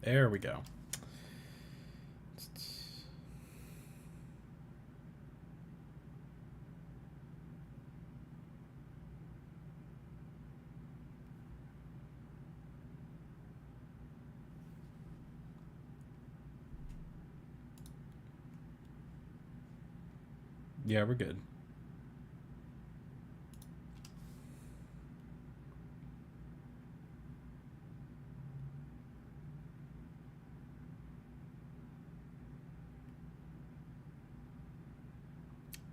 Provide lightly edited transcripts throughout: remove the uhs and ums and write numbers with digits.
There we go. Yeah, we're good.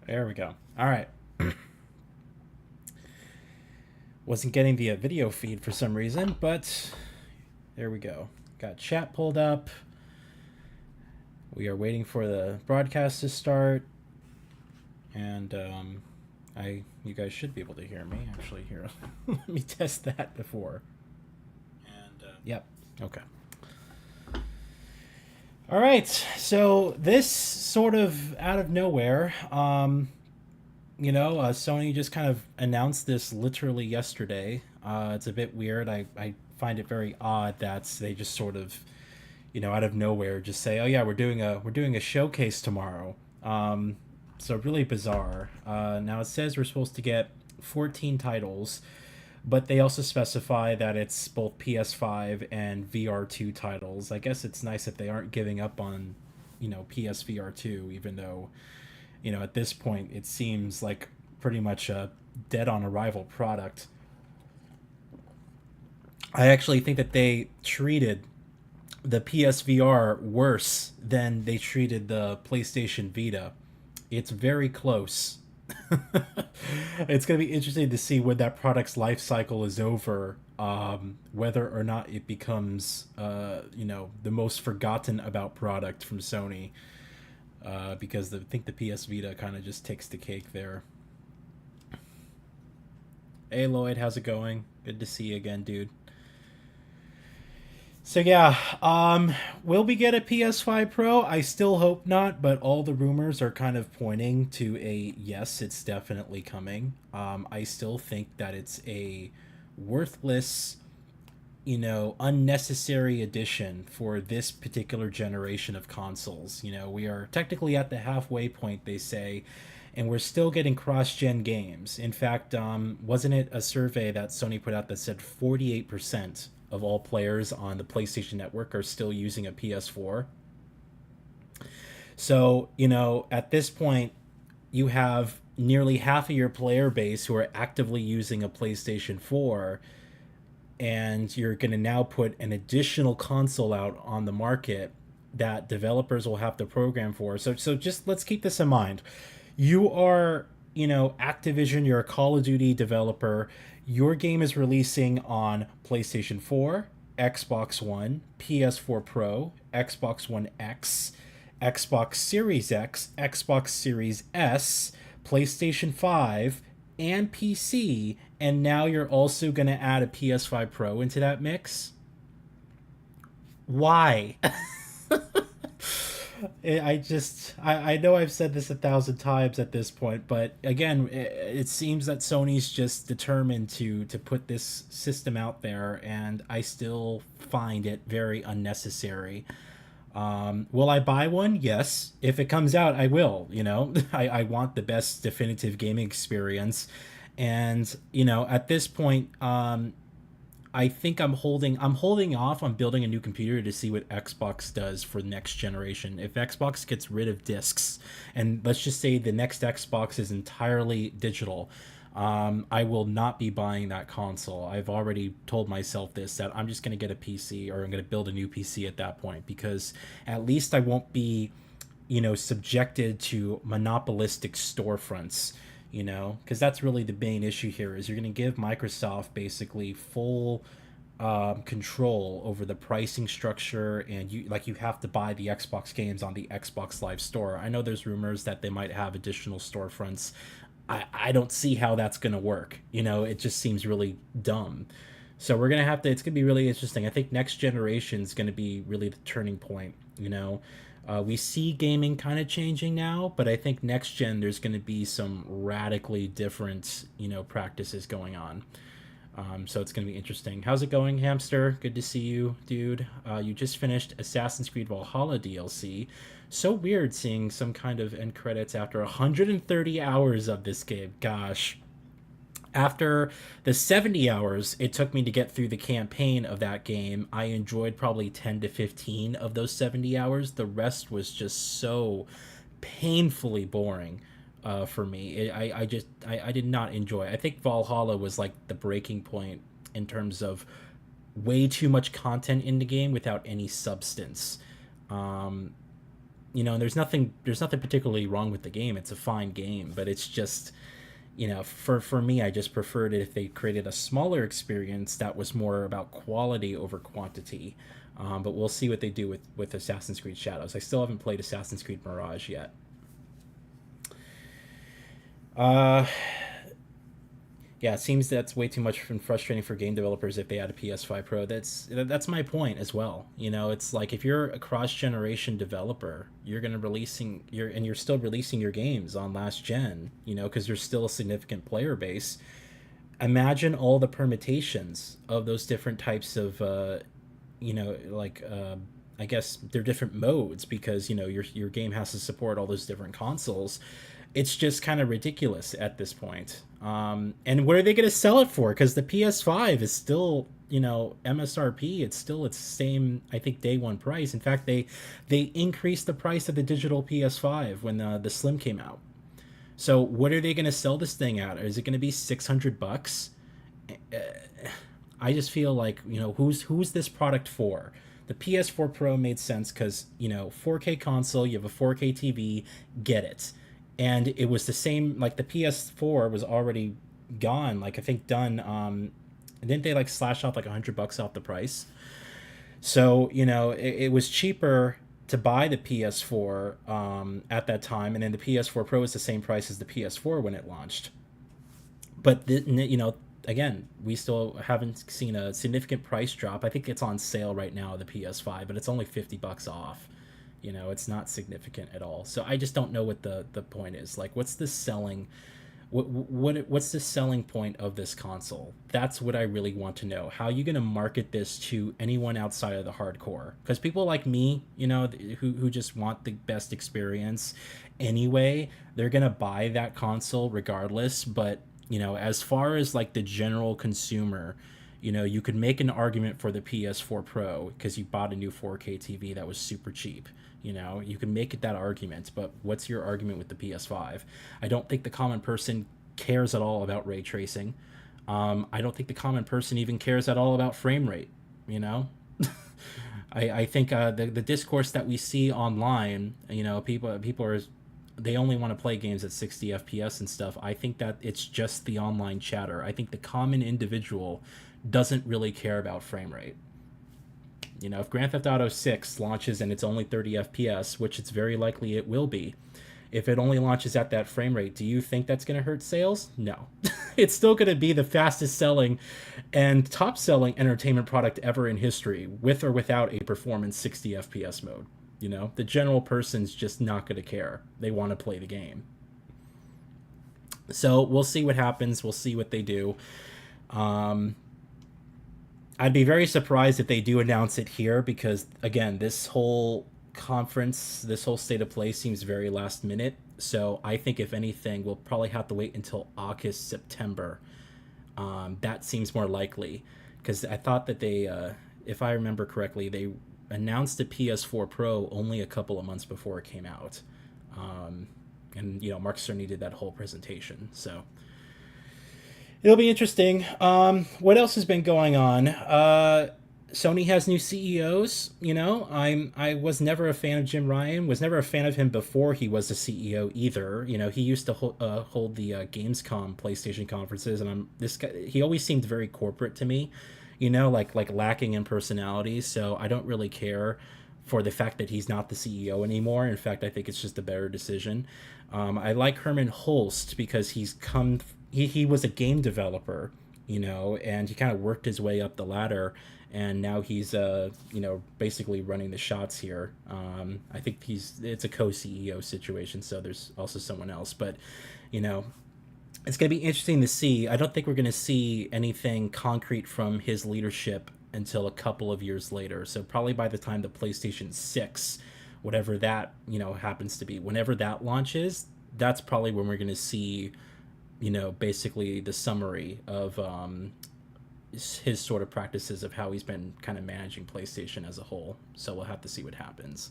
There we go. All right. Wasn't getting the video feed for some reason, but there we go. Got chat pulled up. We are waiting for the broadcast to start, and you guys should be able to hear me. Actually, here, let me test that before. And yep, okay. All right. So this sort of out of nowhere, Sony just kind of announced this literally yesterday. It's a bit weird. I find it very odd that they just sort of, out of nowhere, just say, "Oh yeah, we're doing a showcase tomorrow." So really bizarre. Now it says we're supposed to get 14 titles, but they also specify that it's both PS5 and VR2 titles. I guess it's nice that they aren't giving up on, PSVR2, even though, at this point it seems like pretty much a dead on arrival product. I actually think that they treated the PSVR worse than they treated the PlayStation Vita. It's very close. It's going to be interesting to see when that product's life cycle is over, whether or not it becomes, the most forgotten about product from Sony. Because I think the PS Vita kind of just takes the cake there. Hey Lloyd, how's it going? Good to see you again, dude. So yeah, will we get a PS5 Pro? I still hope not, but all the rumors are kind of pointing to a yes, it's definitely coming. I still think that it's a worthless, unnecessary addition for this particular generation of consoles. We are technically at the halfway point, they say, and we're still getting cross-gen games. In fact, wasn't it a survey that Sony put out that said 48% of all players on the PlayStation Network are still using a PS4? So, at this point, you have nearly half of your player base who are actively using a PlayStation 4, and you're going to now put an additional console out on the market that developers will have to program for. So just let's keep this in mind. You are, Activision, you're a Call of Duty developer. Your game is releasing on PlayStation 4, Xbox One, PS4 Pro, Xbox One X, Xbox Series X, Xbox Series S, PlayStation 5, and PC, and now you're also going to add a PS5 Pro into that mix? Why? I know I've said this 1,000 times at this point, but again, it seems that Sony's just determined to put this system out there, and I still find it very unnecessary. Will I buy one? Yes. If it comes out, I will. I want the best definitive gaming experience, and at this point, I think I'm holding off on building a new computer to see what Xbox does for the next generation. If Xbox gets rid of discs, and let's just say the next Xbox is entirely digital, I will not be buying that console. I've already told myself this, that I'm just going to get a PC, or I'm going to build a new PC at that point, because at least I won't be, subjected to monopolistic storefronts. Because that's really the main issue here, is you're going to give Microsoft basically full control over the pricing structure, and you have to buy the Xbox games on the Xbox Live Store. I know there's rumors that they might have additional storefronts. I don't see how that's going to work. It just seems really dumb. So we're going to have to, it's going to be really interesting. I think next generation is going to be really the turning point. We see gaming kind of changing now, but I think next gen there's going to be some radically different, practices going on. So it's going to be interesting. How's it going, Hamster? Good to see you, dude. You just finished Assassin's Creed Valhalla DLC. So weird seeing some kind of end credits after 130 hours of this game. Gosh. After the 70 hours it took me to get through the campaign of that game, I enjoyed probably 10 to 15 of those 70 hours. The rest was just so painfully boring for me. I did not enjoy it. I think Valhalla was like the breaking point in terms of way too much content in the game without any substance. There's nothing particularly wrong with the game. It's a fine game, but it's just, for me, I just preferred it if they created a smaller experience that was more about quality over quantity. But we'll see what they do with Assassin's Creed Shadows. I still haven't played Assassin's Creed Mirage yet. Uh, yeah, it seems that's way too much and frustrating for game developers if they add a PS5 Pro. That's my point as well. It's like if you're a cross generation developer, you're still releasing your games on last gen. Because there's still a significant player base. Imagine all the permutations of those different types of, like. I guess they're different modes because your game has to support all those different consoles. It's just kind of ridiculous at this point. And what are they going to sell it for? Because the PS5 is still, MSRP. It's still its same, I think, day one price. In fact, they increased the price of the digital PS5 when the Slim came out. So what are they going to sell this thing at? Is it going to be $600? I just feel like, who's this product for? The PS4 Pro made sense because 4K console, you have a 4K TV, get it. And it was the same, like the PS4 was already gone, like I think done. Didn't they like slash off like $100 off the price? So it was cheaper to buy the PS4 at that time, and then the PS4 Pro is the same price as the PS4 when it launched. But again, we still haven't seen a significant price drop. I think it's on sale right now, the PS5, but it's only $50 off. It's not significant at all. So I just don't know what the point is. Like, what's the selling? What's the selling point of this console? That's what I really want to know. How are you going to market this to anyone outside of the hardcore? Because people like me, who just want the best experience anyway, they're going to buy that console regardless. But as far as like the general consumer, you could make an argument for the PS4 Pro because you bought a new 4K TV that was super cheap. You can make it that argument, but what's your argument with the PS5? I don't think the common person cares at all about ray tracing. I don't think the common person even cares at all about frame rate. I think the discourse that we see online, people are, they only want to play games at 60 FPS and stuff. I think that it's just the online chatter. I think the common individual doesn't really care about frame rate. If Grand Theft Auto 6 launches and it's only 30 FPS, which it's very likely it will be, if it only launches at that frame rate, do you think that's going to hurt sales? No. It's still going to be the fastest selling and top selling entertainment product ever in history, with or without a performance 60 FPS mode. The general person's just not going to care. They want to play the game. So we'll see what happens. We'll see what they do. I'd be very surprised if they do announce it here because, again, this whole conference, this whole state of play seems very last minute. So I think, if anything, we'll probably have to wait until August, September. That seems more likely because I thought that they, if I remember correctly, they announced the PS4 Pro only a couple of months before it came out. And, Mark Cerny did that whole presentation. So it'll be interesting. What else has been going on? Sony has new CEOs. I was never a fan of Jim Ryan. Was never a fan of him before he was the CEO either. He used to hold the Gamescom PlayStation conferences, and this guy. He always seemed very corporate to me. Like lacking in personality. So I don't really care for the fact that he's not the CEO anymore. In fact, I think it's just a better decision. I like Herman Holst because he was a game developer, and he kind of worked his way up the ladder, and now he's basically running the shots here. I think it's a co-CEO situation, so there's also someone else, but it's going to be interesting to see. I don't think we're going to see anything concrete from his leadership until a couple of years later. So probably by the time the PlayStation 6, whatever that, happens to be, whenever that launches, that's probably when we're going to see, basically the summary of his sort of practices of how he's been kind of managing PlayStation as a whole. So we'll have to see what happens.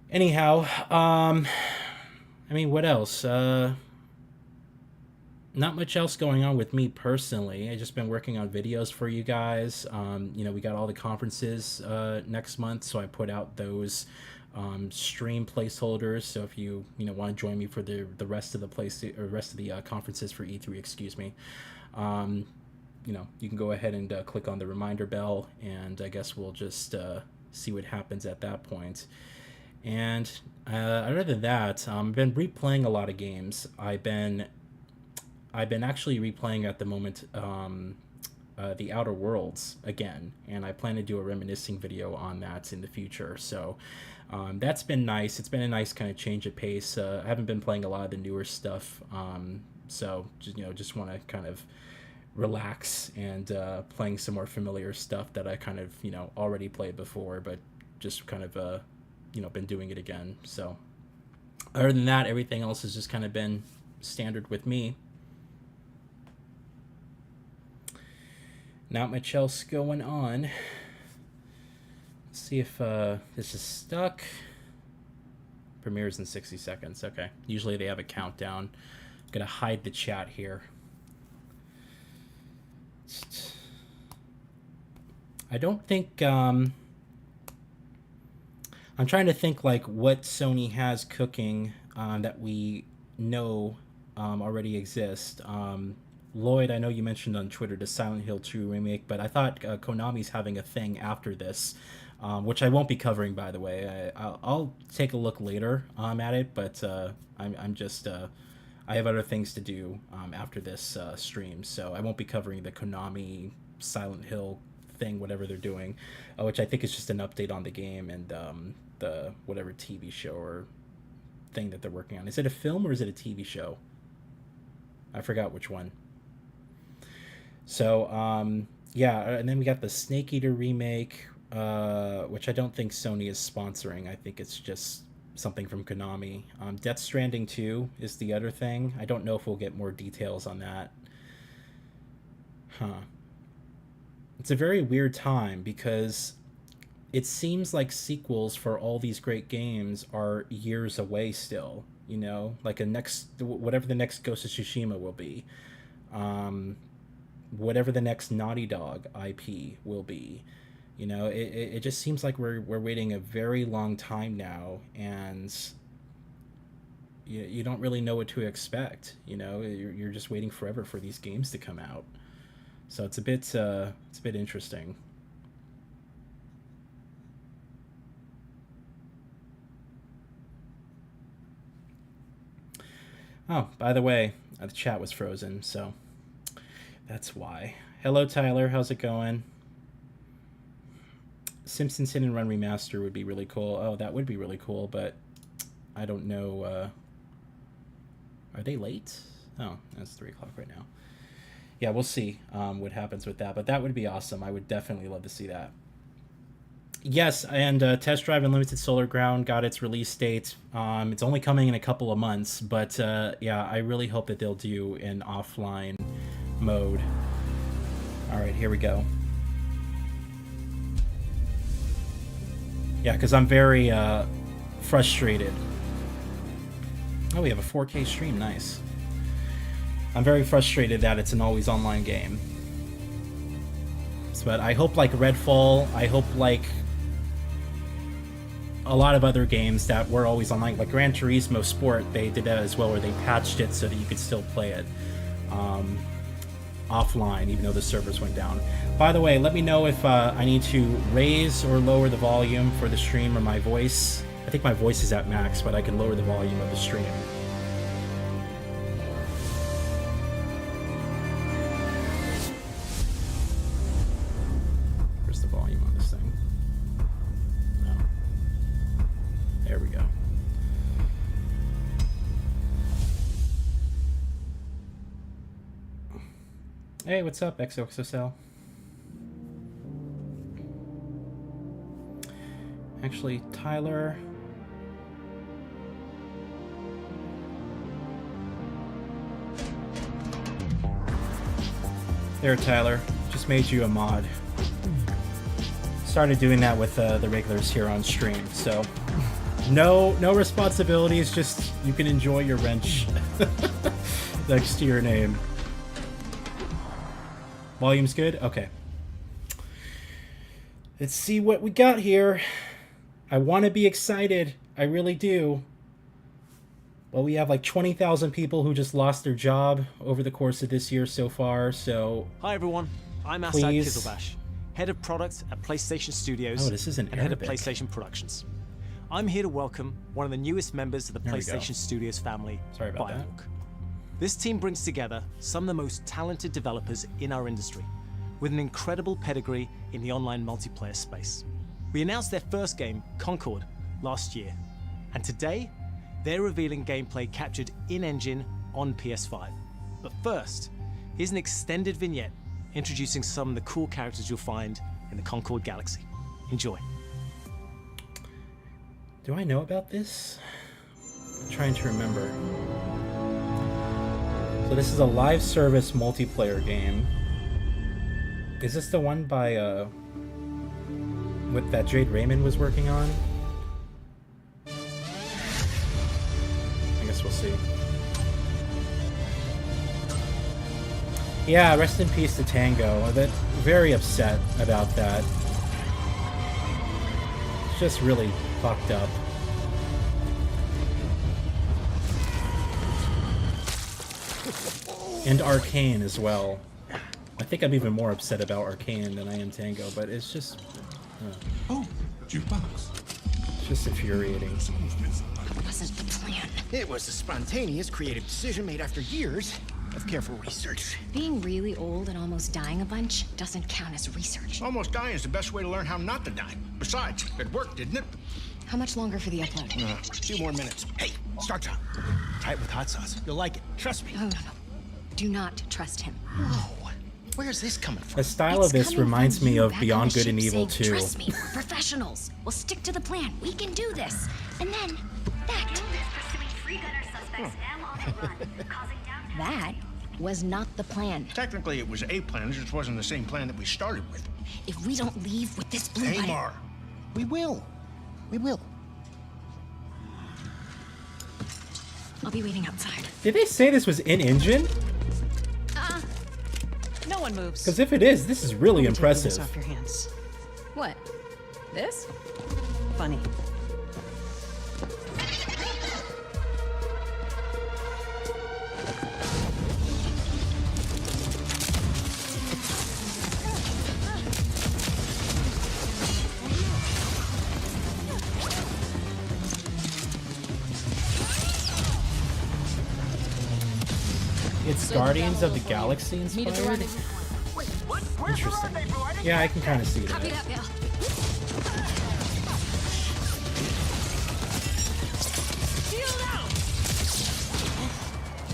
Anyhow, what else? Not much else going on with me personally. I just been working on videos for you guys. We got all the conferences next month, so I put out those stream placeholders. So if you want to join me for the rest of the conferences for E3, excuse me, you can go ahead and click on the reminder bell, and I guess we'll just see what happens at that point. And other than that, I've been replaying a lot of games. I've been actually replaying at the moment The Outer Worlds again, and I plan to do a reminiscing video on that in the future. So that's been nice. It's been a nice kind of change of pace. I haven't been playing a lot of the newer stuff, so just want to kind of relax and playing some more familiar stuff that I kind of already played before, but just kind of been doing it again. So other than that, everything else has just kind of been standard with me. Not much else going on. Let's see if this is stuck. Premieres in 60 seconds. Okay. Usually they have a countdown. I'm gonna hide the chat here. I don't think I'm trying to think like what Sony has cooking that we know already exist. Lloyd, I know you mentioned on Twitter the Silent Hill 2 remake, but I thought Konami's having a thing after this, which I won't be covering, by the way. I'll take a look later at it, but I'm just I have other things to do after this stream, so I won't be covering the Konami Silent Hill thing, whatever they're doing, which I think is just an update on the game and the whatever TV show or thing that they're working on. Is it a film or is it a TV show? I forgot which one. So yeah, and then we got the Snake Eater remake, which I don't think Sony is sponsoring. I think it's just something from Konami. Death Stranding 2 is the other thing. I don't know if we'll get more details on that. It's a very weird time because it seems like sequels for all these great games are years away still, like whatever the next Ghost of Tsushima will be, whatever the next Naughty Dog IP will be. It just seems like we're waiting a very long time now, and you don't really know what to expect. You're just waiting forever for these games to come out. So it's a bit interesting. Oh, by the way, the chat was frozen, so that's why. Hello, Tyler. How's it going? Simpsons Hit and Run Remaster would be really cool. Oh, that would be really cool, but I don't know. Are they late? Oh, it's 3 o'clock right now. Yeah, we'll see what happens with that, but that would be awesome. I would definitely love to see that. Yes, and Test Drive Unlimited Solar Ground got its release date. It's only coming in a couple of months, but yeah, I really hope that they'll do an offline mode. All right, here we go. Yeah, because I'm very frustrated. Oh, we have a 4K stream. Nice. I'm very frustrated that it's an always online game. But I hope like Redfall, I hope like a lot of other games that were always online, like Gran Turismo Sport, they did that as well, where they patched it so that you could still play it offline, even though the servers went down. By the way, let me know if I need to raise or lower the volume for the stream or my voice. I think my voice is at max, but I can lower the volume of the stream. Where's the volume on this thing? No. There we go. Hey, what's up, XOXOCell? Actually, Tyler. There, Tyler. Just made you a mod. Started doing that with the regulars here on stream, so no responsibilities. Just you can enjoy your wrench next to your name. Volume's good? Okay. Let's see what we got here. I want to be excited. I really do. Well, we have like 20,000 people who just lost their job over the course of this year so far, so... Hi everyone, I'm Asad Kizilbash, Head of Product at PlayStation Studios and Head of PlayStation Productions. I'm here to welcome one of the newest members of the PlayStation Studios family, Sorry about that. This team brings together some of the most talented developers in our industry, with an incredible pedigree in the online multiplayer space. We announced their first game, Concord, last year, and today, they're revealing gameplay captured in-engine on PS5. But first, here's an extended vignette introducing some of the cool characters you'll find in the Concord Galaxy. Enjoy. Do I know about this? I'm trying to remember. So this is a live service multiplayer game. Is this the one by what that Jade Raymond was working on? I guess we'll see. Yeah, rest in peace to Tango. I'm very upset about that. It's just really fucked up. And Arcane as well. I think I'm even more upset about Arcane than I am Tango, but it's just... Oh, jukebox. It's just infuriating. It wasn't the plan. It was a spontaneous, creative decision made after years of careful research. Being really old and almost dying a bunch doesn't count as research. Almost dying is the best way to learn how not to die. Besides, it worked, didn't it? How much longer for the upload? 2 more minutes. Hey, start time. Try it with hot sauce. You'll like it. Trust me. No. Do not trust him. Whoa. Where's this coming from? The style of this reminds me of Beyond Good and Evil 2. Trust me, we're professionals. We'll stick to the plan. We can do this. And then, that. That was not the plan. Technically, it was a plan. It just wasn't the same plan that we started with. If we don't leave with this blue button... Amar, we will. We will. I'll be waiting outside. Did they say this was in-engine? No one moves. Because if it is, this is really impressive. This off your hands. What? This? Funny. It's Guardians of the Galaxy inspired? Interesting. Yeah, I can kind of see that. Copy that, Bill.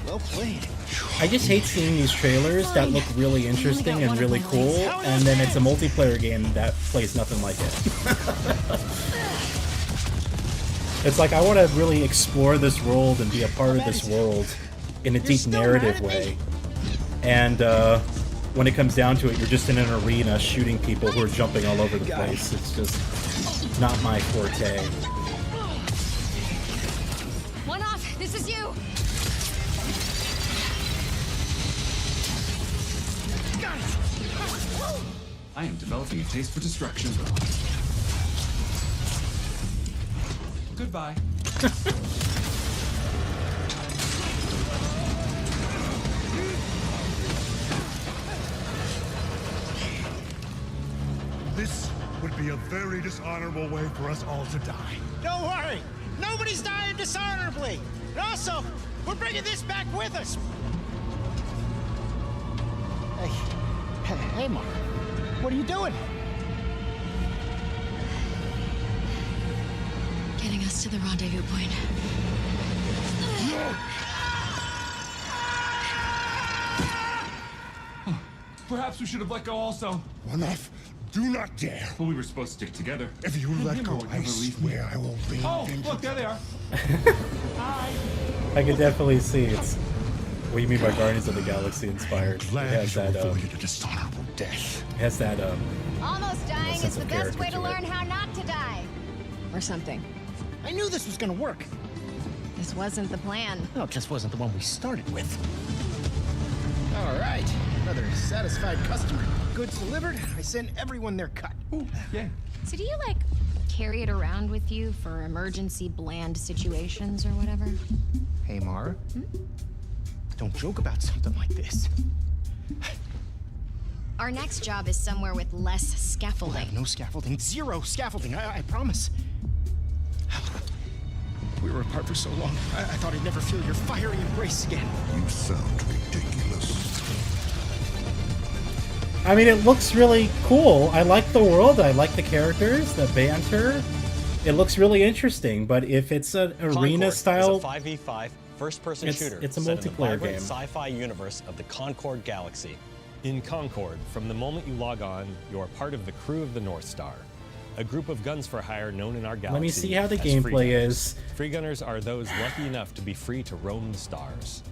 Well played. I just hate seeing these trailers that look really interesting and really cool, and then it's a multiplayer game that plays nothing like it. It's like I want to really explore this world and be a part of this world in a deep narrative way. And when it comes down to it, you're just in an arena shooting people who are jumping all over the place. It's just not my forte. One off. This is you. I am developing a taste for destruction. Goodbye. This would be a very dishonorable way for us all to die. Don't worry. Nobody's dying dishonorably. And also, we're bringing this back with us. Hey, Mark. What are you doing? Getting us to the rendezvous point. Perhaps we should have let go also. Enough. Do not dare. Well, we were supposed to stick together. If you And let him go, would I never leave me. swear I will be Oh, vengeance. look, there they are. Hi. I can definitely see it's. What do you mean by Guardians of the Galaxy inspired? It Glad has you that avoided a dishonorable death. it has that Almost dying sense is the of best character way to to it. learn how not to die. Or something. I knew this was gonna work. This wasn't the plan. No, it just wasn't the one we started with. All right, another satisfied customer. Goods delivered. I sent everyone their cut. Ooh, yay. So do you, like, carry it around with you for emergency bland situations or whatever? Hey, Mara. Don't joke about something like this. Our next job is somewhere with less We'll scaffolding. have no scaffolding. Zero scaffolding. I promise. We were apart for so long. I thought I'd never feel your fiery embrace again. You sound ridiculous. I mean, it looks really cool. I like the world. I like the characters, the banter. It looks really interesting. But if it's an arena style, is a 5v5 first-person It's- shooter it's a set in the multiplayer vibrant game. sci-fi universe of the Concord Galaxy. In Concord, from the moment you log on, you are part of the crew of the North Star, a group of guns for hire known in our galaxy. let me see how the as gameplay Freegunners. is. Freegunners are those lucky enough to be free to roam the stars.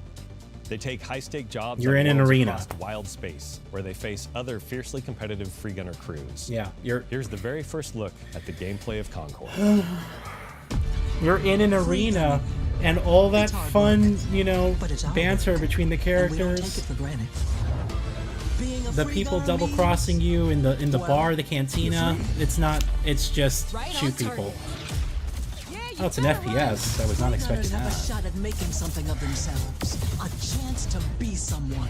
They take high-stake jobs You're on in an worlds arena. across wild space, where they face other fiercely competitive Freegunner crews. Yeah, Here's the very first look at the gameplay of Concord. you're in an arena, and all that It's hard fun, work, you know, but it's our banter work, between the and we don't take characters. it for granted. Being a The free people gunner double means- crossing you in the well, bar, the cantina. It's not. It's just Right on shoot target. people. Yeah, you Oh, it's an better FPS. run. I was not Free expecting gunners have that. a shot at making something of themselves. A chance to be someone.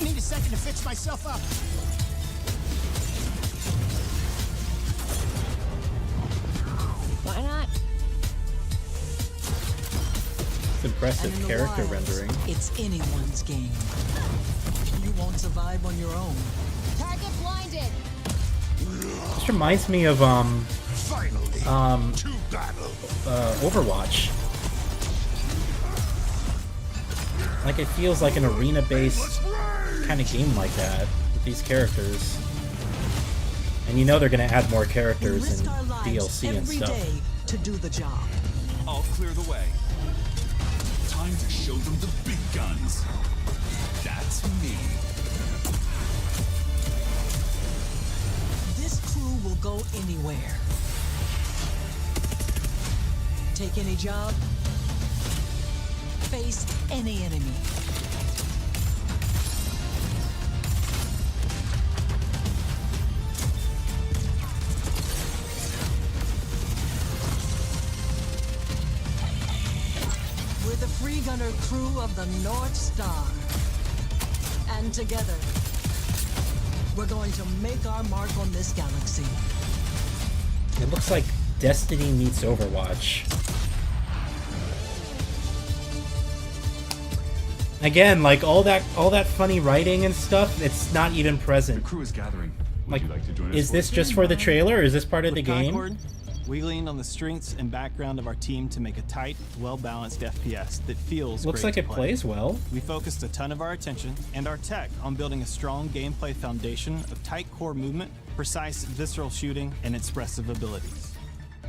Need a second to fix myself up. Why not? It's And impressive in the character wilds, rendering. It's anyone's game. You won't survive on your own. Target blinded. This reminds me of Finally, to battle. Overwatch. Like it feels like an arena-based kind of game like that with these characters. And you know they're gonna add more We characters risk and our lives DLC and every stuff. day to do the job. I'll clear the way. Time to show them the big guns. That's me. This crew will go anywhere. Take any job. Face any enemy. We're the Free Gunner crew of the North Star. And together, we're going to make our mark on this galaxy. It looks like Destiny meets Overwatch. Again, like all that funny writing and stuff, it's not even The present. crew is gathering. Would Like, you like to join us? is for this a just game? for the trailer, or is this part of the With game? Concord, we leaned on the strengths and background of our team to make a tight, well-balanced FPS that feels Looks great like to it play. plays well. We focused a ton of our attention and our tech on building a strong gameplay foundation of tight core movement, precise visceral shooting, and expressive abilities.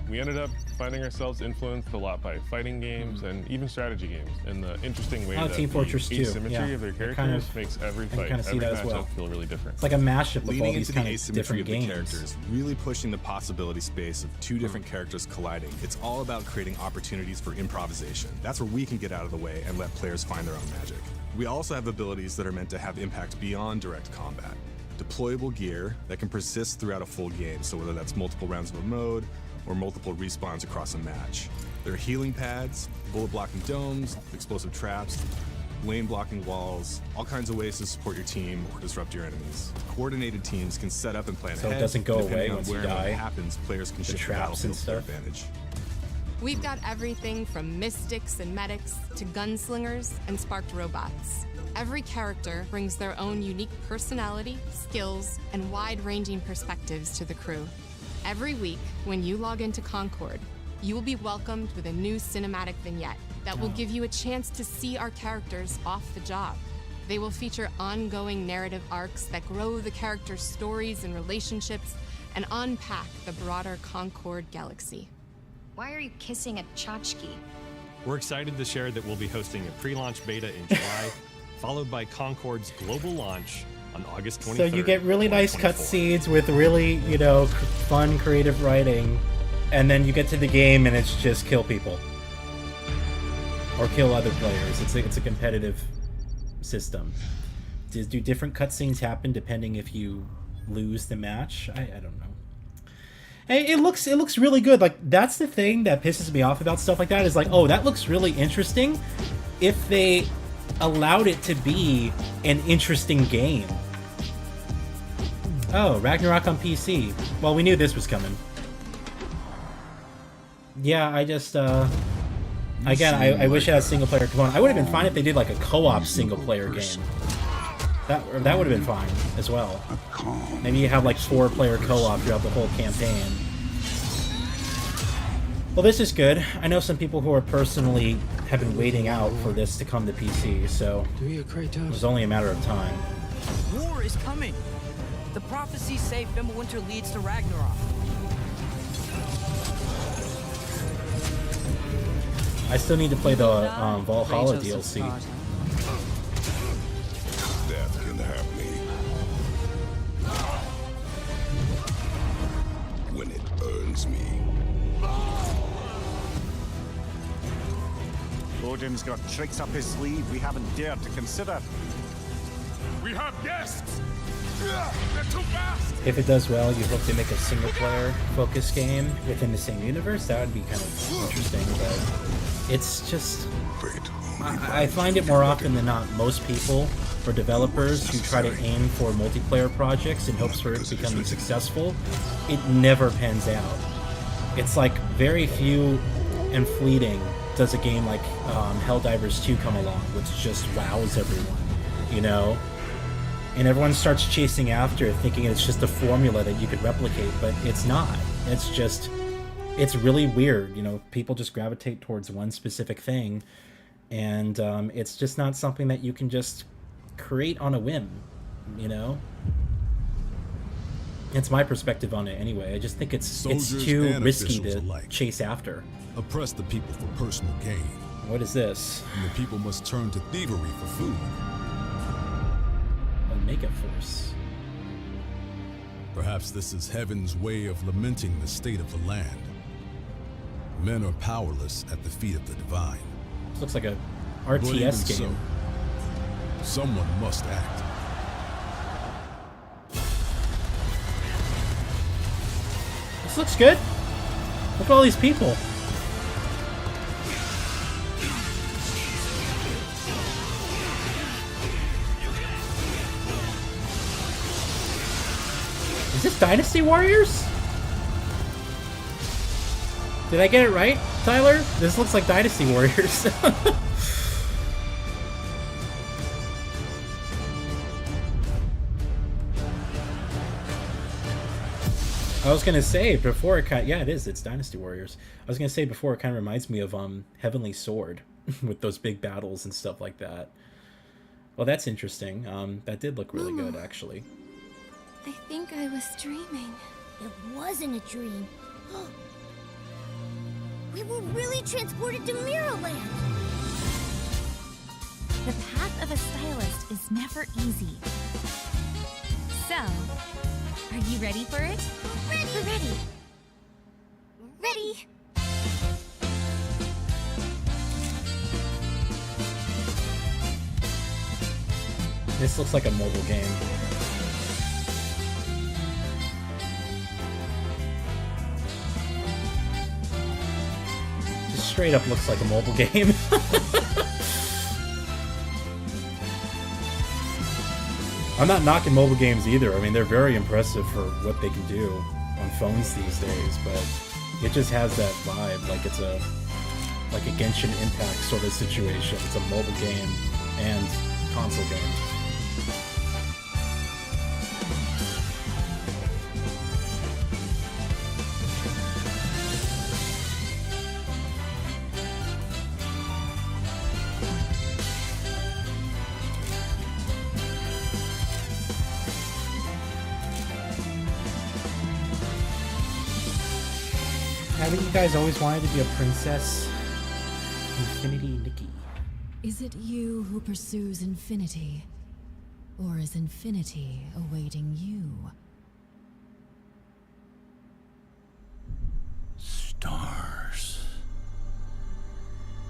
We ended up finding ourselves influenced a lot by fighting games and even strategy games in the interesting way Oh, that Team Fortress the 2, asymmetry yeah. of their It characters kind of- makes every I can fight, kinda see every that as matchup well. feel really different. It's like a mashup of all Leaning these into kind the of asymmetry different of the games. characters, really pushing the possibility space of two different characters colliding. It's all about creating opportunities for improvisation. That's where we can get out of the way and let players find their own magic. We also have abilities that are meant to have impact beyond direct combat. Deployable gear that can persist throughout a full game, so whether that's multiple rounds of a mode or multiple respawns across a match. There are healing pads, bullet blocking domes, explosive traps, lane blocking walls, all kinds of ways to support your team or disrupt your enemies. Coordinated teams can set up and plan So it ahead. doesn't go Depending away on once you where and what die. happens, players can The shift the traps and battlefield to stuff. their advantage. We've got everything from mystics and medics to gunslingers and sparked robots. Every character brings their own unique personality, skills, and wide-ranging perspectives to the crew. Every week, when you log into Concord, you will be welcomed with a new cinematic vignette that will give you a chance to see our characters off the job. They will feature ongoing narrative arcs that grow the characters' stories and relationships and unpack the broader Concord galaxy. Why are you kissing a tchotchke? We're excited to share that we'll be hosting a pre-launch beta in July, followed by Concord's global launch on August 23rd. So you get really nice 2024. cutscenes with really, you know, fun, creative writing, and then you get to the game and it's just kill people. Or kill other players. It's a competitive system. Do different cutscenes happen depending if you lose the match? I don't know. Hey, it looks really good. Like, that's the thing that pisses me off about stuff like that, is like, oh, that looks really interesting if they allowed it to be an interesting game. Oh, Ragnarok on PC. Well, we knew this was coming. Yeah, I just, again, I wish it had a single-player component. I would have been fine if they did, like, a co-op single-player game. That would have been fine, as well. Maybe you have, like, 4-player co-op throughout the whole campaign. Well, this is good. I know some people who are personally have been waiting out for this to come to PC, so it was only a matter of time. War is coming! The prophecies say Fimbulwinter leads to Ragnarok. I still need to play the Valhalla DLC. Death can have me when it earns me. Odin's got tricks up his sleeve we haven't dared to consider. We have guests! They're too fast! If it does well, you hope they make a single-player focus game within the same universe. That would be kind of interesting, but it's just... I find it more often than not, most people or developers who try to aim for multiplayer projects in hopes for it becoming successful, it never pans out. It's like very few and fleeting does a game like Helldivers 2 come along, which just wows everyone, you know? And everyone starts chasing after it, thinking it's just a formula that you could replicate, but it's not. It's just, it's really weird, you know? People just gravitate towards one specific thing, and it's just not something that you can just create on a whim, you know? It's my perspective on it anyway. I just think it's too risky to chase after. Oppress the people for personal gain. What is this? And the people must turn to thievery for food. Omega Force. Perhaps this is heaven's way of lamenting the state of the land. Men are powerless at the feet of the divine. This looks like a But even RTS game. So, someone must act. This looks good. Look at all these people. Is this Dynasty Warriors? Did I get it right, Tyler? This looks like Dynasty Warriors. I was gonna say before yeah, it is. It's Dynasty Warriors. I was gonna say before, it kind of reminds me of Heavenly Sword, with those big battles and stuff like that. Well, that's interesting. That did look really good, actually. I think I was dreaming. It wasn't a dream. We were really transported to Mirrorland. The path of a stylist is never easy. So, are you ready for it? Ready. Ready. This looks like a mobile game. Just straight up looks like a mobile game. I'm not knocking mobile games either. I mean, they're very impressive for what they can do on phones these days, but it just has that vibe, like it's a Genshin Impact sort of situation. It's a mobile game and console game. Haven't you guys always wanted to be a princess? Infinity Nikki. Is it you who pursues infinity? Or is infinity awaiting you? Stars.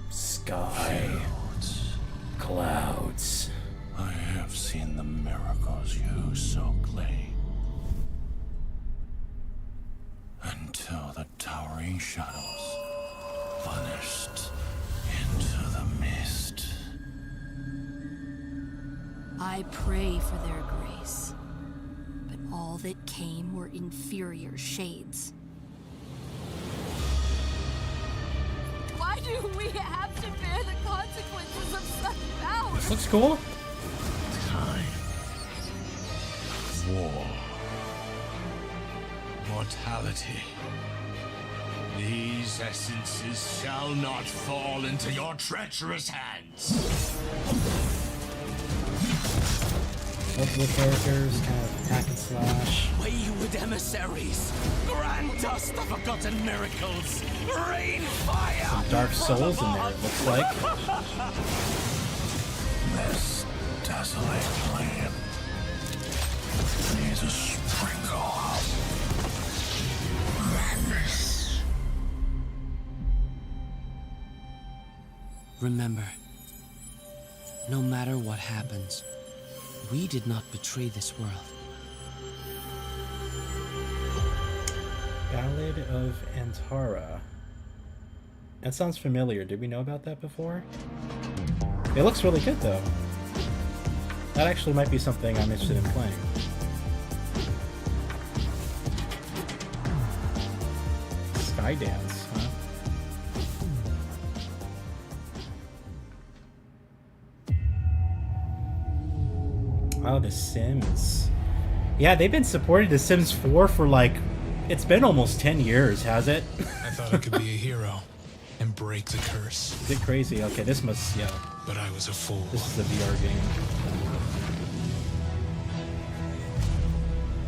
Sky. Fields. Clouds. I have seen the miracles you so claim. Until the towering shadows vanished into the mist. I pray for their grace, but all that came were inferior shades. Why do we have to bear the consequences of such power? This looks cool. Time. War. Mortality. These essences shall not fall into your treacherous hands. Multiple characters, kind of hack and slash. Wayward emissaries, grant us the forgotten miracles. Rain fire. Some Dark Souls in there, it looks like. This desolate land needs a sprinkle of madness. Remember, no matter what happens, we did not betray this world. Ballad of Antara. That sounds familiar. Did we know about that before? It looks really good, though. That actually might be something I'm interested in playing. Skydance, huh? Wow, The Sims. Yeah, they've been supporting The Sims 4 for like... It's been almost 10 years, has it? I thought I could be a hero and break the curse. Is it crazy? Okay, this must... yeah. But I was a fool. This is a VR game.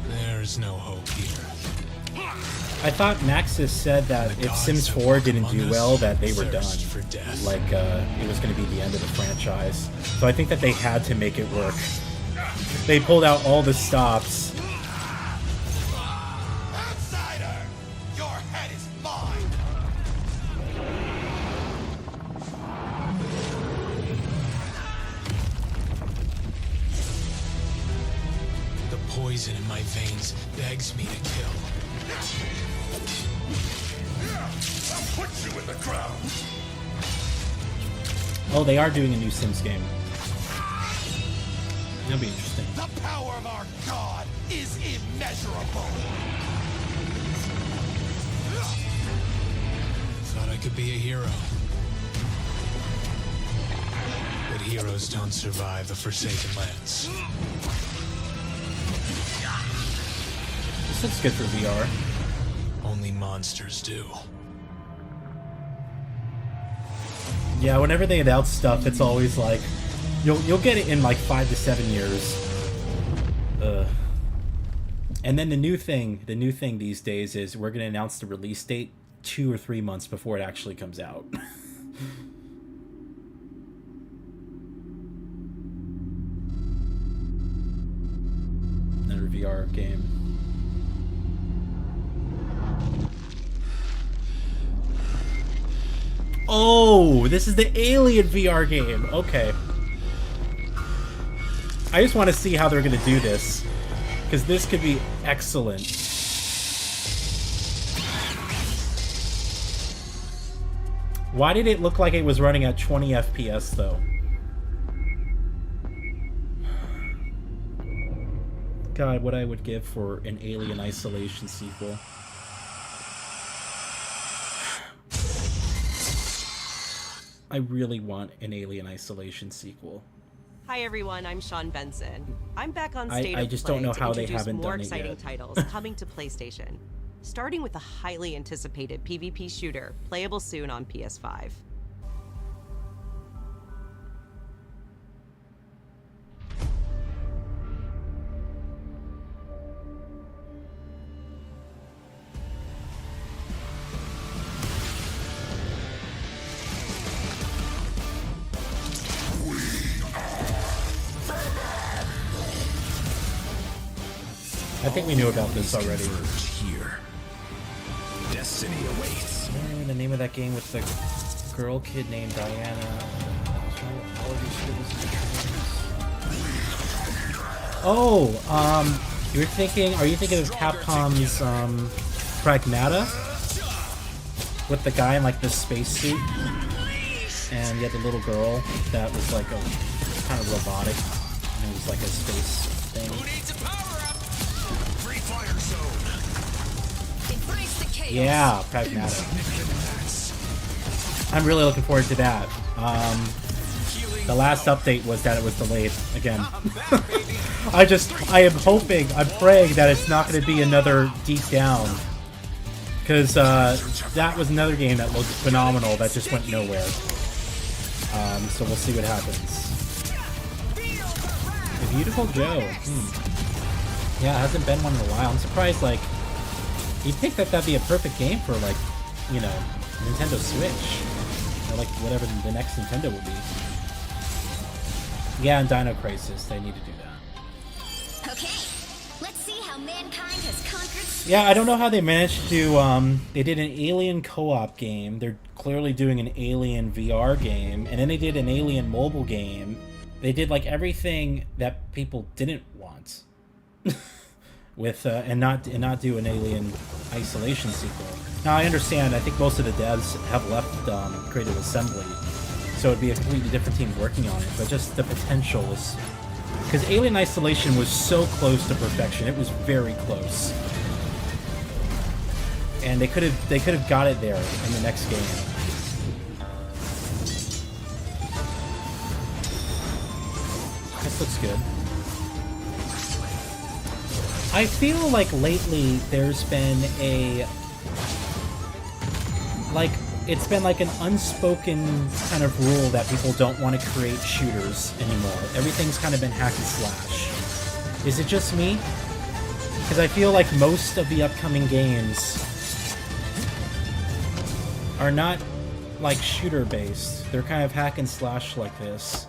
There's no hope here. I thought Maxis said that if Sims 4 didn't do well, that they were done. Like, it was going to be the end of the franchise. So I think that they had to make it work. They pulled out all the stops. Outsider, your head is mine. The poison in my veins begs me to kill. I'll put you in the ground. Oh, they are doing a new Sims game. That'll be interesting. The power of our god is immeasurable. Thought I could be a hero. But heroes don't survive the Forsaken Lands. This looks good for VR. Only monsters do. Yeah, whenever they announce stuff, it's always like, you'll get it in like 5 to 7 years. And then the new thing these days is we're gonna announce the release date 2 or 3 months before it actually comes out. Another VR game. Oh, this is the Alien VR game. Okay. I just want to see how they're going to do this, because this could be excellent. Why did it look like it was running at 20 FPS, though? God, what I would give for an Alien Isolation sequel. I really want an Alien Isolation sequel. Hi everyone, I'm Sean Benson. I'm back on I State of just Play don't know to how they introduce haven't more done it exciting yet. titles coming to PlayStation. Starting with the highly anticipated PvP shooter, playable soon on PS5. I think we knew about this already. Here. Destiny awaits. I don't remember the name of that game with the girl kid named Diana. Oh, are you thinking of Capcom's Pragmata? With the guy in like the spacesuit, and you had the little girl that was like a kind of robotic, and it was like a space thing. Who needs a power-up? Free fire zone. Embrace the chaos. Yeah, Pragmata. I'm really looking forward to that. The last update was that it was delayed again. I am praying that it's not going to be another Deep Down. Because that was another game that looked phenomenal that just went nowhere. So we'll see what happens. A Beautiful Joe. Yeah, it hasn't been one in a while. I'm surprised, like, you'd think that that'd be a perfect game for, like, you know, Nintendo Switch. Or, like, whatever the next Nintendo will be. Yeah, and Dino Crisis, they need to do that. Okay, let's see how mankind has conquered space. Yeah, I don't know how they managed to, they did an Alien co-op game, they're clearly doing an Alien VR game, and then they did an Alien mobile game. They did, like, everything that people didn't want. With, and not do an Alien Isolation sequel. Now, I understand, I think most of the devs have left, Creative Assembly, so it'd be a completely different team working on it, but just the potential is... Because Alien Isolation was so close to perfection, it was very close. And they could have got it there in the next game. This looks good. I feel like lately there's been a... Like, it's been like an unspoken kind of rule that people don't want to create shooters anymore. Everything's kind of been hack and slash. Is it just me? Because I feel like most of the upcoming games are not like shooter based. They're kind of hack and slash like this.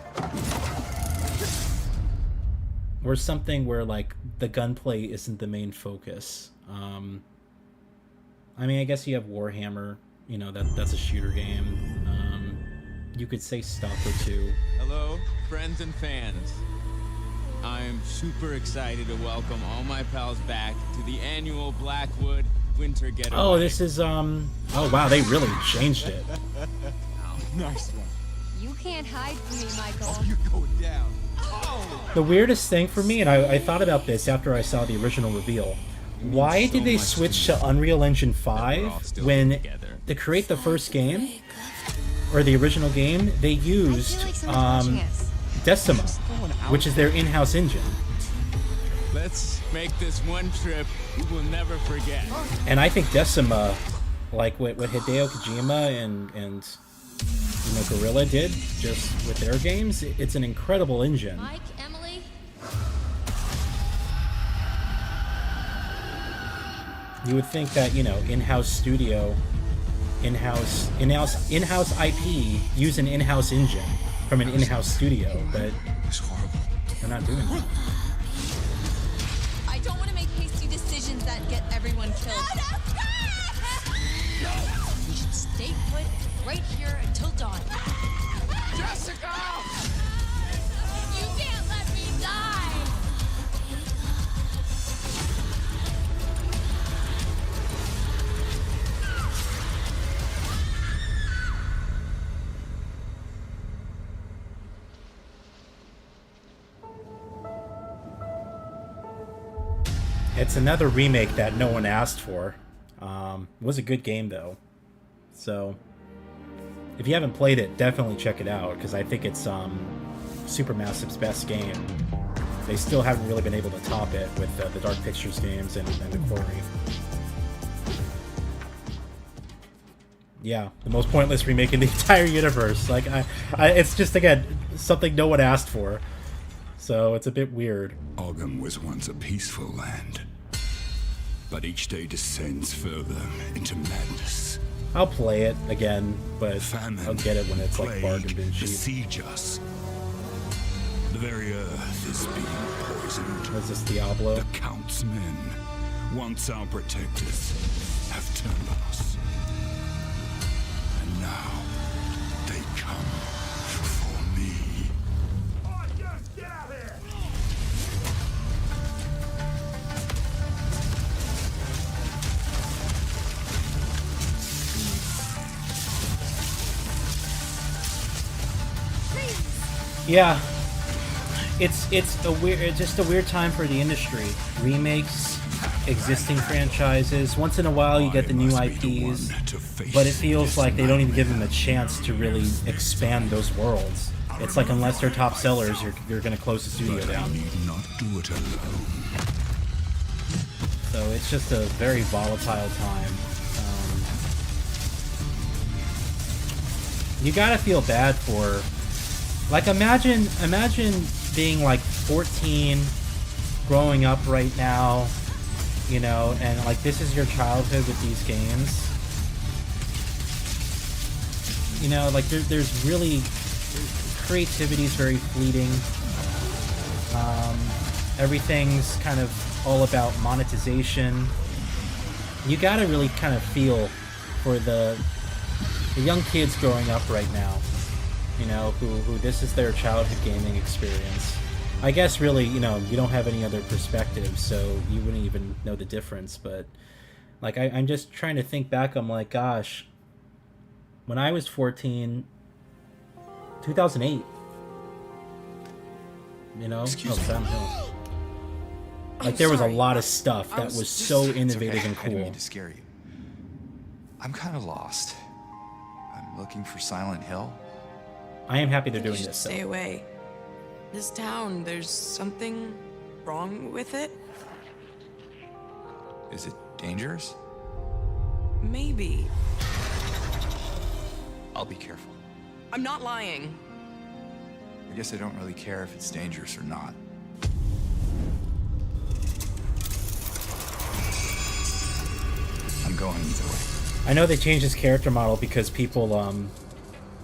Or something where like the gunplay isn't the main focus. I mean, I guess you have Warhammer. You know, that's a shooter game. You could say Stalker 2. Hello, friends and fans. I'm super excited to welcome all my pals back to the annual Blackwood Winter Getaway. Oh, this is, oh wow, they really changed it. Oh, nice one. You can't hide from me, Michael. Oh, you're going down. Oh. The weirdest thing for me, and I thought about this after I saw the original reveal, why did they switch to Unreal Engine 5 when, to create the first game, or the original game, they used Decima, which is their in-house engine. Let's make this one trip we will never forget. And I think Decima, like what Hideo Kojima and you know, Guerrilla did just with their games, it's an incredible engine. Mike, Emily? You would think that, you know, in-house studio, in-house IP, use an in-house engine from an in-house studio, but they're not doing that. I don't want to make hasty decisions that get everyone killed. We should stay put right here until dawn. Jessica! You can't let me die! It's another remake that no one asked for. It was a good game though, so if you haven't played it, definitely check it out because I think it's Supermassive's best game. They still haven't really been able to top it with the Dark Pictures games and the Quarry. Yeah, the most pointless remake in the entire universe. Like, it's just, again, something no one asked for. So it's a bit weird. Ogum was once a peaceful land, but each day descends further into madness. I'll play it again, but Famine, I'll get it when it's like plague, bargain bin cheap. besiege us. The very earth is being poisoned. Was this Diablo? The Count's men, once our protectors, have turned on us. And now, they come for me. Yeah, it's just a weird time for the industry. Remakes, existing franchises. Once in a while, you get the new IPs, but it feels like they don't even give them a chance to really expand those worlds. It's like unless they're top sellers, you're going to close the studio down. Not do it alone. So it's just a very volatile time. You gotta feel bad for. Like, imagine being like 14, growing up right now, you know, and like this is your childhood with these games. You know, like there's really, creativity is very fleeting. Everything's kind of all about monetization. You gotta really kind of feel for the young kids growing up right now. You know, who this is their childhood gaming experience. I guess really, you know, you don't have any other perspective, so you wouldn't even know the difference, but like I'm just trying to think back. I'm like, gosh, when I was 14, 2008, you know, Silent Hill. Like there was a lot of stuff that was so innovative and I didn't cool. mean to scare you. I'm kind of lost. I'm looking for Silent Hill. I am happy they're You doing should this. stay Though. away. This town, there's something wrong with it? Is it dangerous? Maybe. I'll be careful. I'm not lying. I guess I don't really care if it's dangerous or not. I'm going either way. I know they changed his character model because people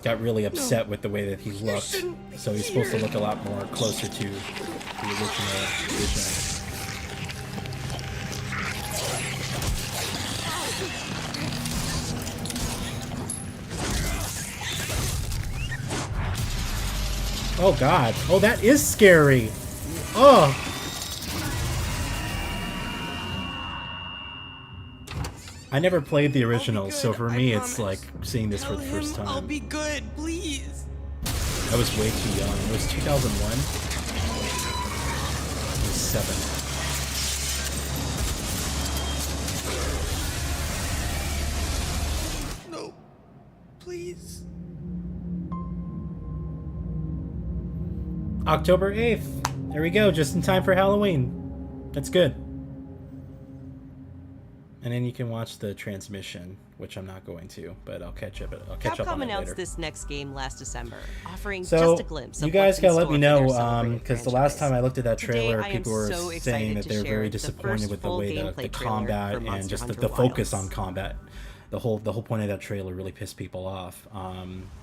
got really upset with the way that he looked. So he's supposed to look a lot more closer to the original. Oh god. Oh, that is scary. Oh. I never played the original, so for me it's like seeing this for the first time. I'll be good, please. I was way too young. It was 2001. I was 7. No. Please. October 8th. There we go, just in time for Halloween. That's good. And then you can watch the transmission, which I'm not going to, but I'll catch up. I'll catch up Capcom on it announced later. this next game last December, offering So just a glimpse of you guys what's in gotta let store me for their know, celebrated because the last time I looked at that Today, trailer, I am people were so saying excited that to they're share very the disappointed first with the full way the gameplay trailer combat for and Monster just Hunter the focus Wilds. on combat. The whole point of that trailer really pissed people off.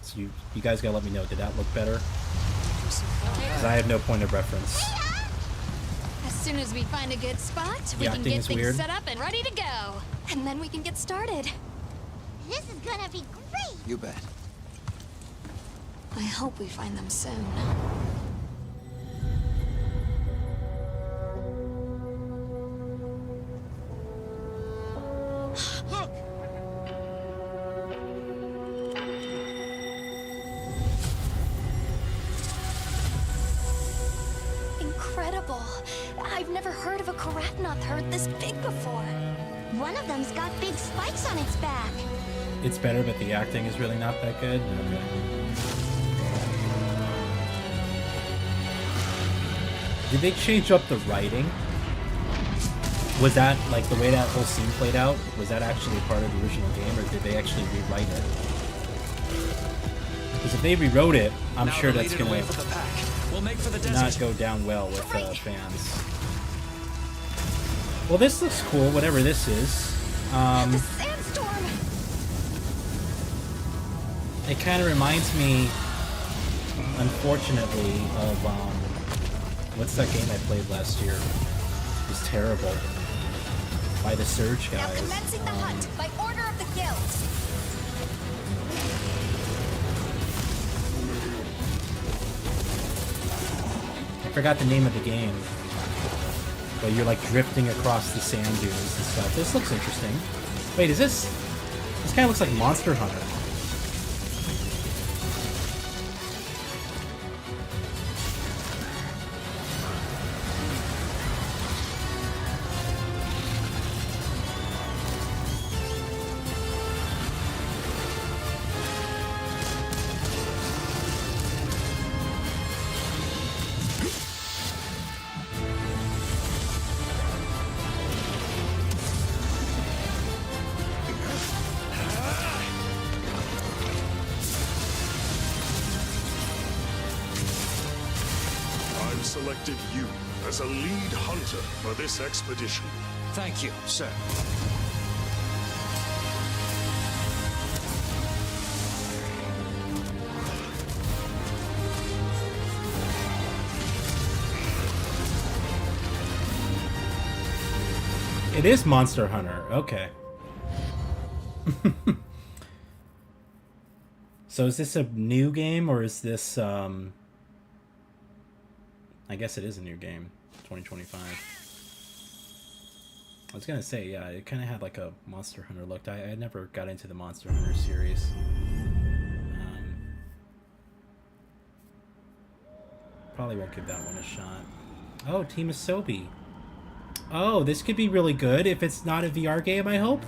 So you guys gotta let me know. Did that look better? Because I have no point of reference. As soon as we find a good spot, we The can acting get is things weird. set up and ready to go. And then we can get started. This is gonna be great. You bet. I hope we find them soon. Heck, Incredible. I've never heard of a Karatnoth herd this big before. one of them's got big spikes on its back. It's better, but the acting is really not that good. Okay. Did they change up the writing? Was that, like, the way that whole scene played out? Was that actually part of the original game, or did they actually rewrite it? Because if they rewrote it, I'm sure that's gonna not go down well with fans. Well, this looks cool, whatever this is. It kind of reminds me, unfortunately, of What's that game I played last year? It was terrible. By the Surge Now guys. commencing the hunt by order of the guild. I forgot the name of the game. But you're like drifting across the sand dunes and stuff. This looks interesting. Wait, is this... This kind of looks like Monster Hunter. I've selected you as a lead hunter for this expedition. Thank you, sir. It is Monster Hunter. Okay. So is this a new game or is this I guess it is a new game. 2025. I was gonna say, yeah, it kind of had like a Monster Hunter look. I never got into the Monster Hunter series. Probably won't give that one a shot. Oh, Team Asobi. Oh, this could be really good if it's not a VR game, I hope.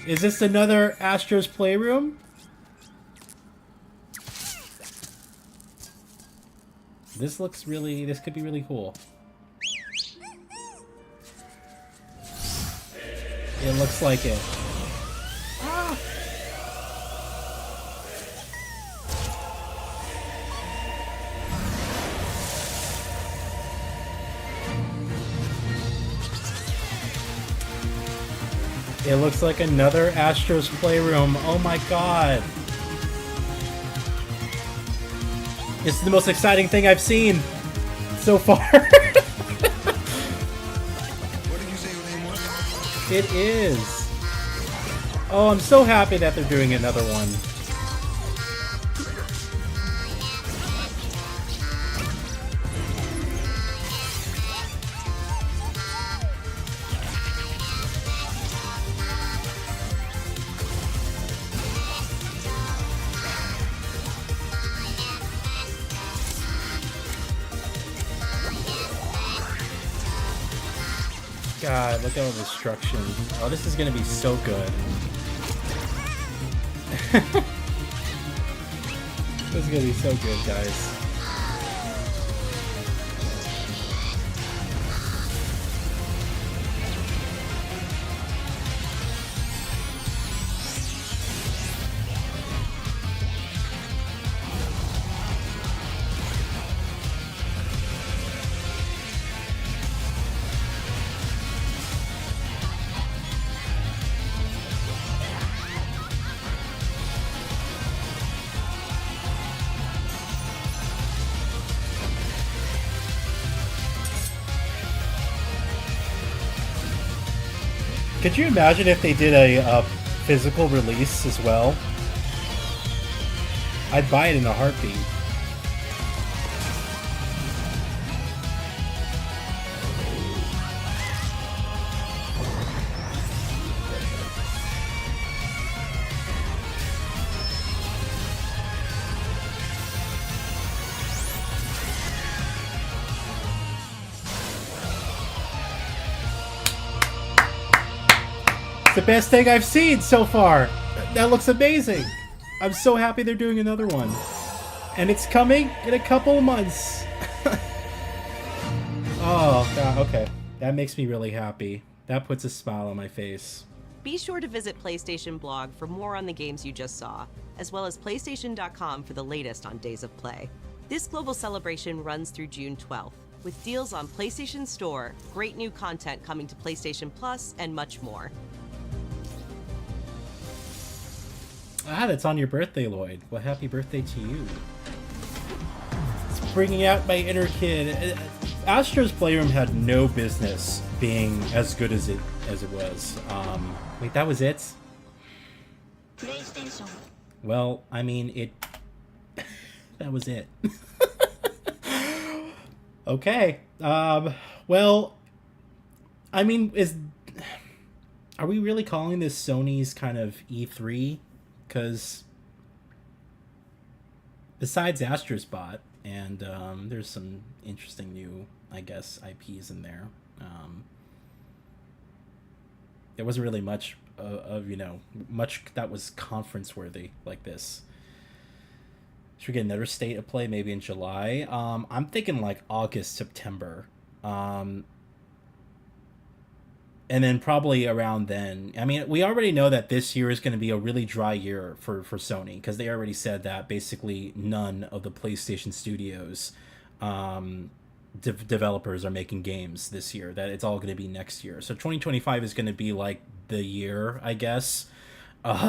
Is this another Astro's Playroom? This looks really... This could be really cool. It looks like it. Ah! It looks like another Astro's Playroom. Oh my god. This is the most exciting thing I've seen so far. What did you say your name was? It is. Oh, I'm so happy that they're doing another one. God, look at all the destruction. Oh, this is gonna be so good. This is gonna be so good, guys. Could you imagine if they did a physical release as well? I'd buy it in a heartbeat. The best thing I've seen so far. That looks amazing. I'm so happy they're doing another one. And it's coming in a couple months. Oh, God, okay. That makes me really happy. That puts a smile on my face. Be sure to visit PlayStation blog for more on the games you just saw, as well as PlayStation.com for the latest on Days of Play. This global celebration runs through June 12th, with deals on PlayStation Store, great new content coming to PlayStation Plus, and much more. Ah, that's on your birthday, Lloyd. Well, happy birthday to you. bringing out my inner kid. Astro's Playroom had no business being as good as it was. Wait, that was it? PlayStation. Well, I mean, it... that was it. Okay. Well, I mean, are we really calling this Sony's kind of E3? Because besides Astro's Bot, and there's some interesting new, I guess, IPs in there. There wasn't really much much that was conference worthy like this. Should we get another state of play maybe in July? I'm thinking like August, September. And then probably around then. I mean, we already know that this year is going to be a really dry year for Sony, because they already said that basically none of the PlayStation studios developers are making games this year, that it's all going to be next year. So 2025 is going to be like the year, I guess,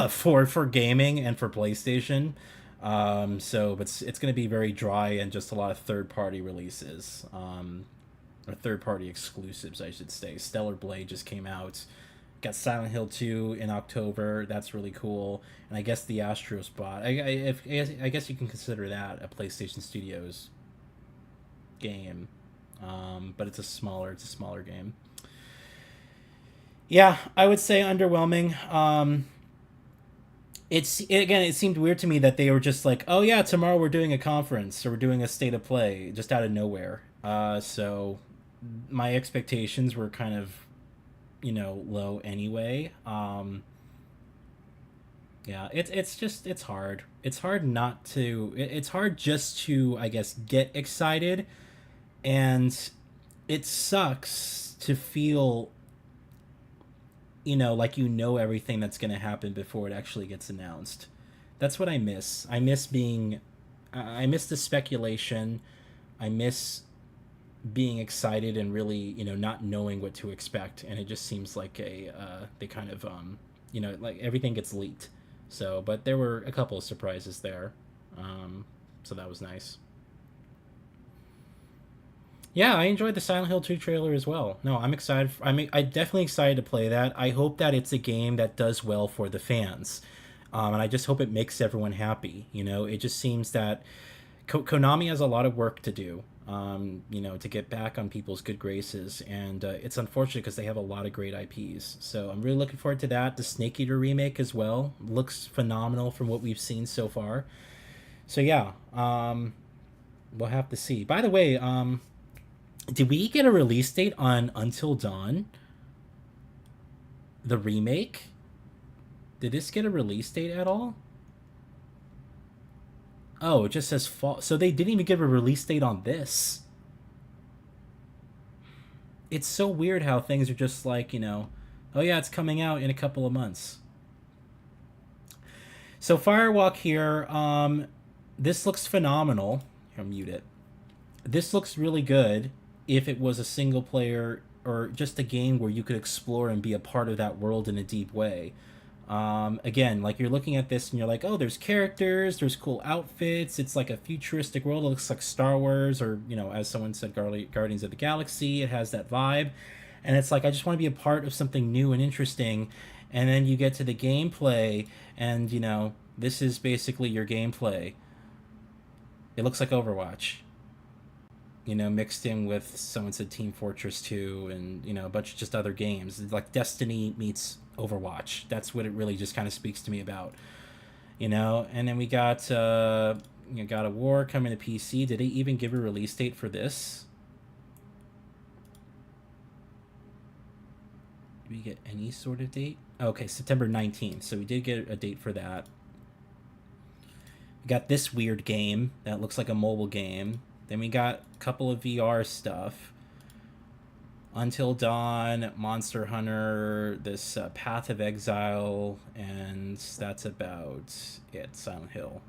for gaming and for PlayStation. But it's going to be very dry and just a lot of third-party releases, or third-party exclusives, I should say. Stellar Blade just came out. Got Silent Hill 2 in October. That's really cool. And I guess the Astro Spot. I guess you can consider that a PlayStation Studios game, but it's a smaller game. Yeah, I would say underwhelming. It seemed weird to me that they were just like, oh yeah, tomorrow we're doing a conference or we're doing a state of play, just out of nowhere. So my expectations were kind of, low anyway. Yeah, it's hard. It's hard just to, I guess, get excited, and it sucks to feel, like everything that's going to happen before it actually gets announced. That's what I miss. I miss the speculation. I miss being excited and really, not knowing what to expect. And it just seems like they kind of, like everything gets leaked. So, but there were a couple of surprises there. So that was nice. Yeah, I enjoyed the Silent Hill 2 trailer as well. No, I'm excited. I'm definitely excited to play that. I hope that it's a game that does well for the fans. And I just hope it makes everyone happy. It just seems that Konami has a lot of work to do, to get back on people's good graces. And it's unfortunate because they have a lot of great IPs. So I'm really looking forward to that. The Snake Eater remake as well looks phenomenal from what we've seen so far. So yeah, we'll have to see. By the way, did we get a release date on Until Dawn? The remake? Did this get a release date at all? Oh, it just says fall. So they didn't even give a release date on this. It's so weird how things are just like, oh yeah, it's coming out in a couple of months. So Firewalk here, this looks phenomenal. Here, I'll mute it. This looks really good if it was a single player or just a game where you could explore and be a part of that world in a deep way. Again, like you're looking at this and you're like, oh, there's characters, there's cool outfits, it's like a futuristic world, it looks like Star Wars, or, as someone said, Guardians of the Galaxy, it has that vibe. And it's like, I just want to be a part of something new and interesting. And then you get to the gameplay, and, this is basically your gameplay. It looks like Overwatch. Mixed in with, someone said Team Fortress 2 and, a bunch of just other games. It's like Destiny meets Overwatch. That's what it really just kind of speaks to me about. And then we got God of War coming to PC. Did they even give a release date for this? Did we get any sort of date? Okay, September 19th. So we did get a date for that. We got this weird game that looks like a mobile game. Then we got a couple of VR stuff. Until Dawn, Monster Hunter, this Path of Exile, and that's about it, Silent Hill.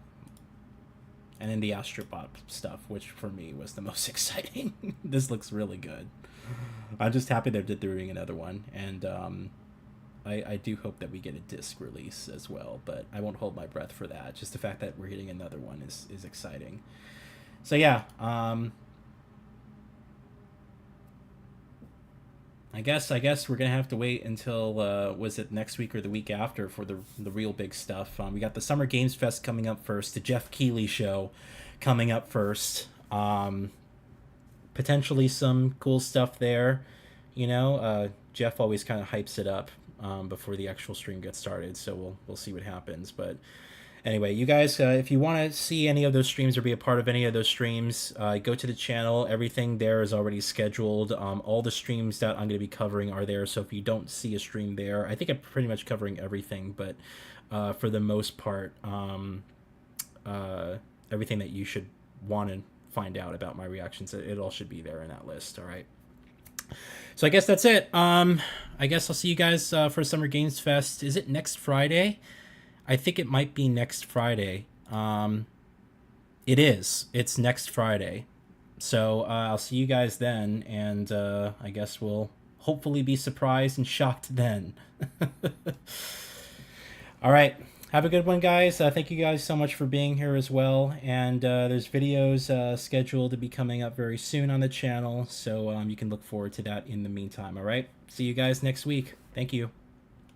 And then the Astrobot stuff, which for me was the most exciting. This looks really good. I'm just happy they're doing another one, and I do hope that we get a disc release as well, but I won't hold my breath for that. Just the fact that we're getting another one is exciting. So yeah, I guess we're gonna have to wait until was it next week or the week after for the real big stuff. We got the Summer Games Fest coming up first, the Jeff Keighley show coming up first. Potentially some cool stuff there. You know, Jeff always kind of hypes it up before the actual stream gets started, so we'll see what happens. But anyway, you guys, if you want to see any of those streams or be a part of any of those streams, go to the channel. Everything there is already scheduled. All the streams that I'm going to be covering are there, so if you don't see a stream there, I think I'm pretty much covering everything, but for the most part, everything that you should want to find out about my reactions, it all should be there in that list. All right. So I guess that's it. I guess I'll see you guys for Summer Games Fest. Is it next Friday? I think it might be next Friday. It is. It's next Friday. So I'll see you guys then, and I guess we'll hopefully be surprised and shocked then. All right. Have a good one, guys. Thank you guys so much for being here as well. And there's videos scheduled to be coming up very soon on the channel, so you can look forward to that in the meantime. All right. See you guys next week. Thank you.